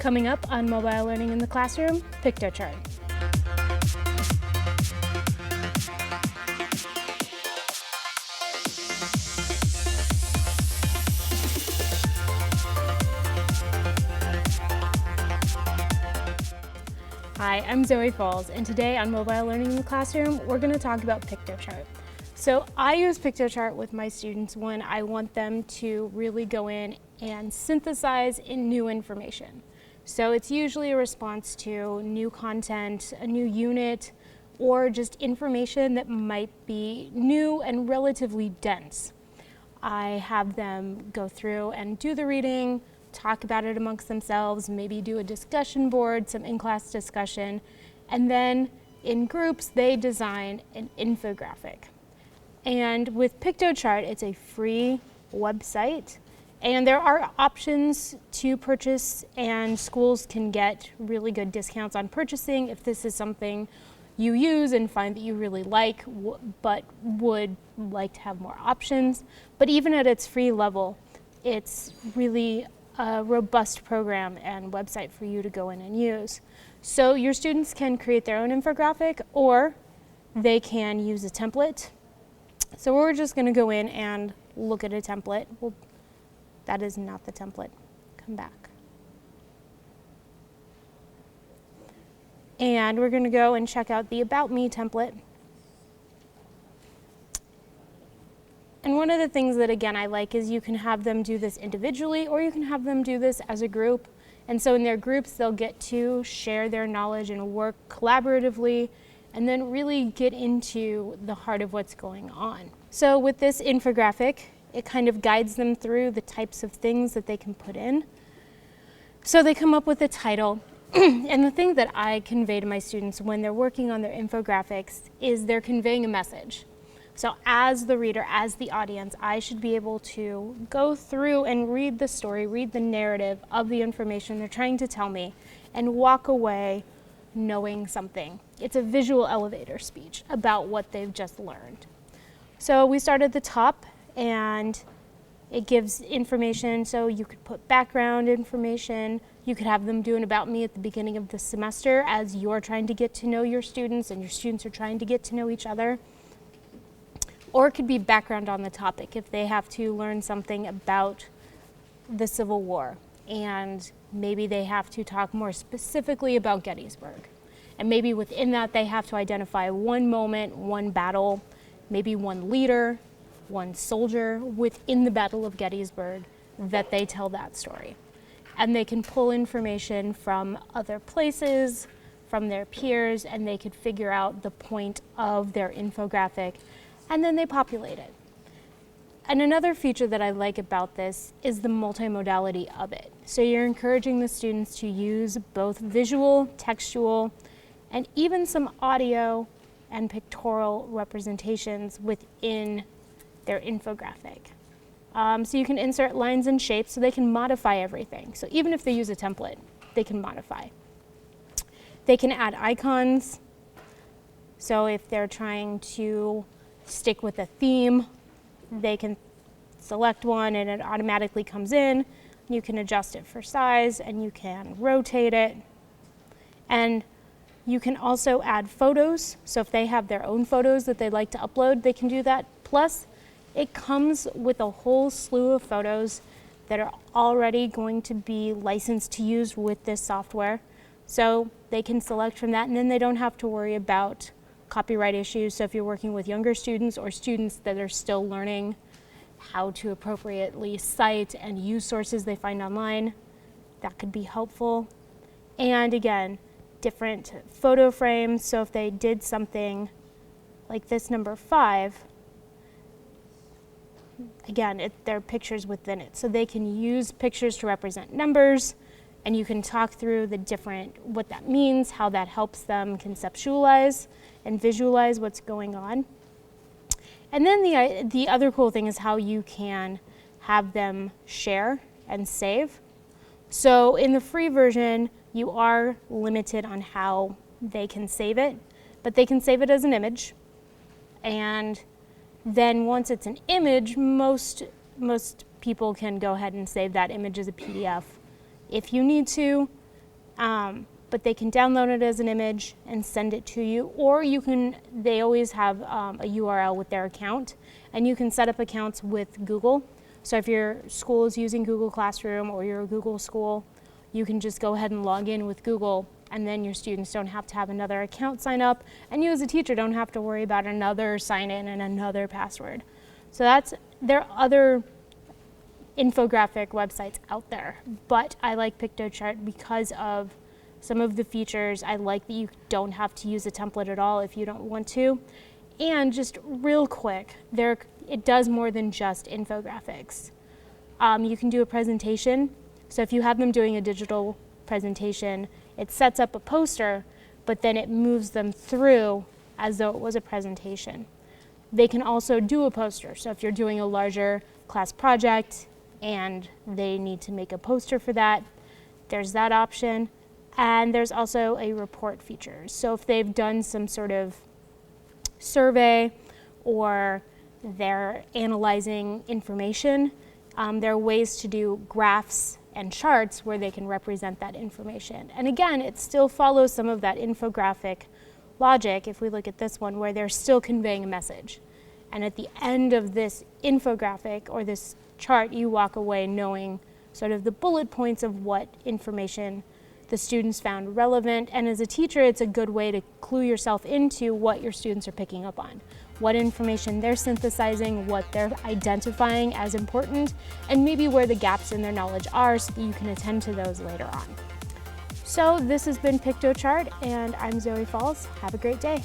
Coming up on Mobile Learning in the Classroom, Piktochart. Hi, I'm Zoe Falls, and today on Mobile Learning in the Classroom, we're going to talk about Piktochart. So I use Piktochart with my students when I want them to really go in and synthesize in new information. So it's usually a response to new content, a new unit, or just information that might be new and relatively dense. I have them go through and do the reading, talk about it amongst themselves, maybe do a discussion board, some in-class discussion, and then in groups they design an infographic. And with Piktochart, it's a free website, and there are options to purchase, and schools can get really good discounts on purchasing if this is something you use and find that you really like, but would like to have more options. But even at its free level, it's really a robust program and website for you to go in and use. So your students can create their own infographic, or they can use a template. So we're just going to go in and look at a template. Well, that is not the template. Come back. And we're going to go and check out the About Me template. And one of the things that, again, I like is you can have them do this individually, or you can have them do this as a group. And so in their groups, they'll get to share their knowledge and work collaboratively, and then really get into the heart of what's going on. So with this infographic, it kind of guides them through the types of things that they can put in. So they come up with a title. And the thing that I convey to my students when they're working on their infographics is they're conveying a message. So as the reader, as the audience, I should be able to go through and read the story, read the narrative of the information they're trying to tell me, and walk away knowing something. It's a visual elevator speech about what they've just learned. So we start at the top, and it gives information. So you could put background information. You could have them do an About Me at the beginning of the semester as you're trying to get to know your students and your students are trying to get to know each other. Or it could be background on the topic if they have to learn something about the Civil War, and maybe they have to talk more specifically about Gettysburg. And maybe within that they have to identify one moment, one battle, maybe one leader, one soldier within the Battle of Gettysburg that they tell that story. And they can pull information from other places, from their peers, and they could figure out the point of their infographic, and then they populate it. And another feature that I like about this is the multimodality of it. So you're encouraging the students to use both visual, textual, and even some audio and pictorial representations within their infographic. So you can insert lines and shapes so they can modify everything. So even if they use a template, they can modify. They can add icons. So if they're trying to stick with a theme, they can select one and it automatically comes in. You can adjust it for size and you can rotate it. And you can also add photos. So if they have their own photos that they'd like to upload, they can do that. Plus, it comes with a whole slew of photos that are already going to be licensed to use with this software. So they can select from that, and then they don't have to worry about copyright issues. So if you're working with younger students or students that are still learning how to appropriately cite and use sources they find online, that could be helpful. And again, different photo frames. So if they did something like this number 5, again, there are pictures within it. So they can use pictures to represent numbers, and you can talk through the different, what that means, how that helps them conceptualize and visualize what's going on. And then the other cool thing is how you can have them share and save. So in the free version, you are limited on how they can save it, but they can save it as an image. And then once it's an image, most people can go ahead and save that image as a PDF if you need to. But they can download it as an image and send it to you, or they always have a URL with their account, and you can set up accounts with Google. So if your school is using Google Classroom or you're a Google school, you can just go ahead and log in with Google, and then your students don't have to have another account sign up, and you as a teacher don't have to worry about another sign in and another password. So there are other infographic websites out there, but I like Piktochart because of some of the features. I like that you don't have to use a template at all if you don't want to. And just real quick, it does more than just infographics. You can do a presentation. So if you have them doing a digital presentation, it sets up a poster, but then it moves them through as though it was a presentation. They can also do a poster. So if you're doing a larger class project and they need to make a poster for that, there's that option. And there's also a report feature. So if they've done some sort of survey or they're analyzing information, there are ways to do graphs and charts where they can represent that information. And again, it still follows some of that infographic logic, if we look at this one, where they're still conveying a message. And at the end of this infographic or this chart, you walk away knowing sort of the bullet points of what information the students found relevant. And as a teacher, it's a good way to clue yourself into what your students are picking up on, what information they're synthesizing, what they're identifying as important, and maybe where the gaps in their knowledge are so that you can attend to those later on. So this has been Piktochart, and I'm Zoe Falls. Have a great day.